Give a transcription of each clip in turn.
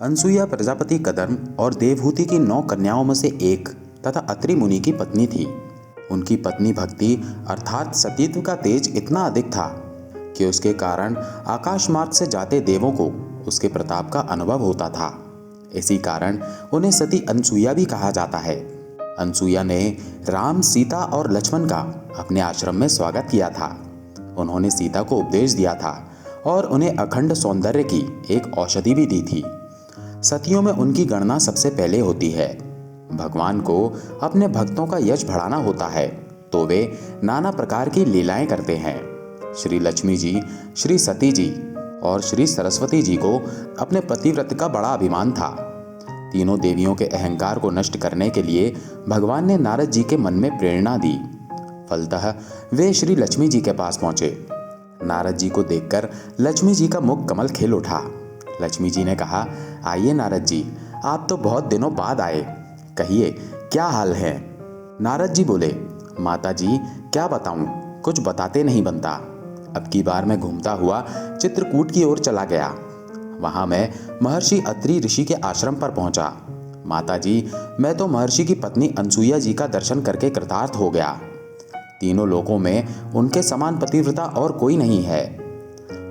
अनसुईया प्रजापति कदम और देवहूति की 9 कन्याओं में से एक तथा अत्रि मुनि की पत्नी थी। उनकी पत्नी भक्ति अर्थात सतीत्व का तेज इतना अधिक था कि उसके कारण आकाश मार्ग से जाते देवों को उसके प्रताप का अनुभव होता था। इसी कारण उन्हें सती अनसुईया भी कहा जाता है। अनसुईया ने राम, सीता और लक्ष्मण का अपने आश्रम में स्वागत किया था। उन्होंने सीता को उपदेश दिया था और उन्हें अखंड सौंदर्य की एक औषधि भी दी थी। सतियों में उनकी गणना सबसे पहले होती है। भगवान को अपने भक्तों का यश बढ़ाना होता है तो वे नाना प्रकार की लीलाएं करते हैं। श्री लक्ष्मी जी, श्री सती जी और श्री सरस्वती जी को अपने पतिव्रत का बड़ा अभिमान था। तीनों देवियों के अहंकार को नष्ट करने के लिए भगवान ने नारद जी के मन में प्रेरणा दी। फलतः वे श्री लक्ष्मी जी के पास पहुंचे। नारद जी को देखकर लक्ष्मी जी का मुख कमल खिल उठा। लक्ष्मी जी ने कहा, आइए नारद जी, आप तो बहुत दिनों बाद आए, कहिए क्या हाल है। नारद जी बोले, माता जी क्या बताऊं, कुछ बताते नहीं बनता। अब की बार मैं घूमता हुआ चित्रकूट की ओर चला गया। वहां मैं महर्षि अत्रि ऋषि के आश्रम पर पहुंचा। माता जी, मैं तो महर्षि की पत्नी अनसुईया जी का दर्शन करके कृतार्थ हो गया। तीनों लोकों में उनके समान पतिव्रता और कोई नहीं है।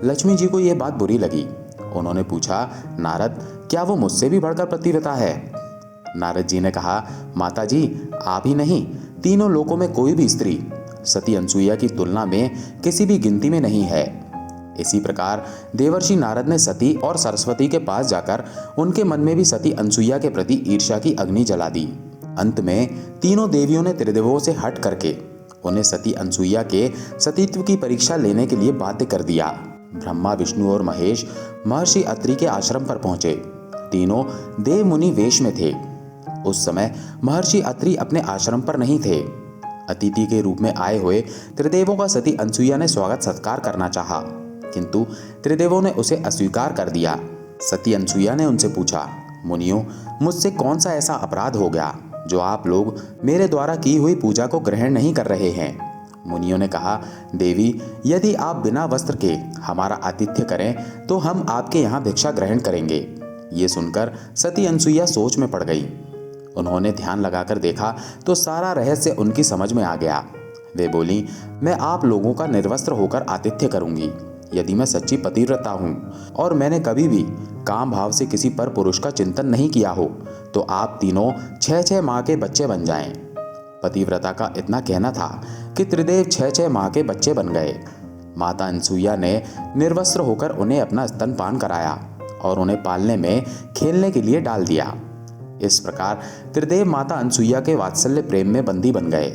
लक्ष्मी जी को यह बात बुरी लगी। उन्होंने पूछा, नारद, क्या वो मुझसे भी बढ़कर पतिव्रता है? नारद जी ने कहा, माता जी आप ही नहीं, तीनों लोकों में कोई भी स्त्री सती अनसुईया की तुलना में किसी भी गिनती में नहीं है। इसी प्रकार देवर्षि नारद ने सती और सरस्वती के पास जाकर उनके मन में भी सती अनसुईया के प्रति ईर्ष्या की अग्नि जला दी। अंत में तीनों देवियों ने त्रिदेवों से हट करके उन्हें सती अनसुईया के सतीत्व की परीक्षा लेने के लिए बाध्य कर दिया। ब्रह्मा, विष्णु और महेश महर्षि अत्रि के आश्रम पर पहुंचे। तीनों देव मुनि वेश में थे। उस समय महर्षि अत्रि अपने आश्रम पर नहीं थे। अतिथि के रूप में आए हुए त्रिदेवों का सती अनसुईया ने स्वागत सत्कार करना चाहा, किंतु त्रिदेवों ने उसे अस्वीकार कर दिया। सती अनसुईया ने उनसे पूछा, मुनियों, मुझसे कौन सा ऐसा अपराध हो गया जो आप लोग मेरे द्वारा की हुई पूजा को ग्रहण नहीं कर रहे हैं? मुनियों ने कहा, देवी, यदि आप बिना वस्त्र के हमारा आतिथ्य करें तो हम आपके यहाँ भिक्षा ग्रहण करेंगे। ये सुनकर सती अनसुईया सोच में पड़ गई। उन्होंने ध्यान लगाकर देखा तो सारा रहस्य उनकी समझ में आ गया। वे बोली, मैं आप लोगों का निर्वस्त्र होकर आतिथ्य करूंगी यदि मैं सच्ची पतिव्रता हूँ और मैंने कभी भी काम भाव से किसी पर पुरुष का चिंतन नहीं किया हो तो आप तीनों 6-6 माह के बच्चे बन जाएं। पतिव्रता का इतना कहना था कि त्रिदेव 6-6 माह के बच्चे बन गए। माता अनसुईया ने निर्वस्त्र होकर उन्हें अपना स्तनपान कराया और उन्हें पालने में खेलने के लिए डाल दिया। इस प्रकार त्रिदेव माता अनसुईया के वात्सल्य प्रेम में बंदी बन गए।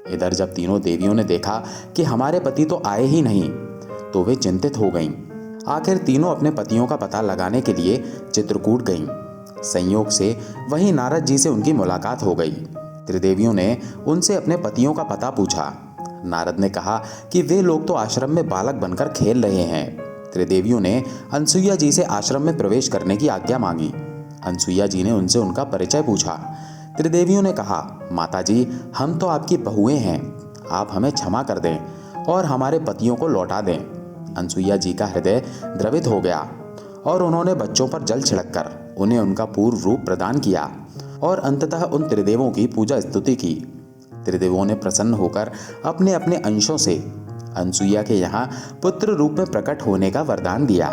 इधर जब तीनों देवियों ने देखा कि हमारे पति तो आए ही नहीं तो वे चिंतित हो गईं। आखिर तीनों अपने पतियों का पता लगाने के लिए चित्रकूट गईं। संयोग से वहीं नारद जी से उनकी मुलाकात हो गई। त्रिदेवियों ने उनसे अपने पतियों का पता पूछा। नारद ने कहा कि वे लोग तो आश्रम में बालक बनकर खेल रहे हैं। त्रिदेवियों ने अनसुईया जी से आश्रम में प्रवेश करने की आज्ञा मांगी। अनसुईया जी ने उनसे उनका परिचय पूछा। त्रिदेवियों ने कहा, माता जी, हम तो आपकी बहुएं हैं, आप हमें क्षमा कर दें और हमारे पतियों को लौटा दें। अनसुईया जी का हृदय द्रवित हो गया और उन्होंने बच्चों पर जल छिड़ककर उन्हें उनका पूर्व रूप प्रदान किया और अंततः उन त्रिदेवों की पूजा स्तुति की। त्रिदेवों ने प्रसन्न होकर अपने अपने अंशों से अनसुईया के यहाँ पुत्र रूप में प्रकट होने का वरदान दिया।